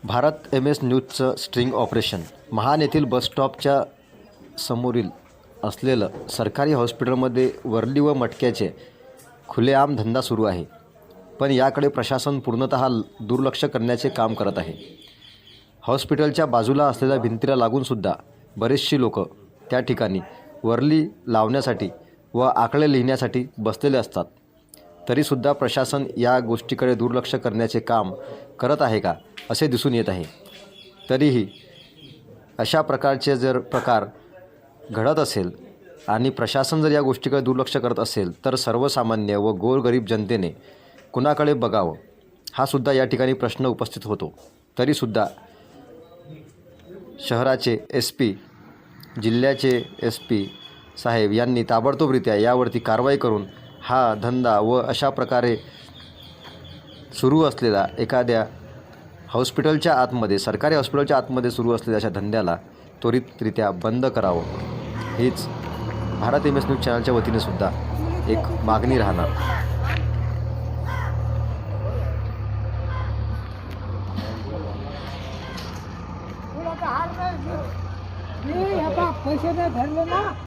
Bharat MS न्यूजचं string operation. महान येथील बसस्टॉपच्या समोरील असलेलं सरकारी हॉस्पिटलमध्ये वर्ली व मटक्याचे खुलेआम धंदा सुरू आहे. पण याकडे प्रशासन पूर्णतः दुर्लक्ष करण्याचे काम करत आहे. हॉस्पिटलच्या बाजूला असलेल्या भिंतीला लागूनसुद्धा बरेचशी लोक त्या ठिकाणी वर्ली लावण्यासाठी व आकडे लिहिण्यासाठी बसलेले असतात. तरीसुद्धा प्रशासन या गोष्टीकडे दुर्लक्ष करण्याचे काम करत आहे का असे दिसून येत आहे. तरीही अशा प्रकारचे जर प्रकार घडत असेल आणि प्रशासन जर या गोष्टीकडे दुर्लक्ष करत असेल तर सर्वसामान्य व गोरगरीब जनतेने कुणाकडे बघावं हा सुद्धा या ठिकाणी प्रश्न उपस्थित होतो. तरीसुद्धा शहराचे SP, जिल्ह्याचे SP साहेब यांनी ताबडतोबरित्या यावरती कारवाई करून हा धंदा व अशा प्रकारे सुरू असलेला एखाद्या हॉस्पिटलच्या आतमध्ये, सरकारी हॉस्पिटलच्या आतमध्ये सुरू असलेल्या अशा धंद्याला त्वरितरित्या बंद करावं हीच भारत MS न्यूज चॅनलच्या वतीने सुद्धा एक मागणी राहणार. पैसे नाही धरले ना.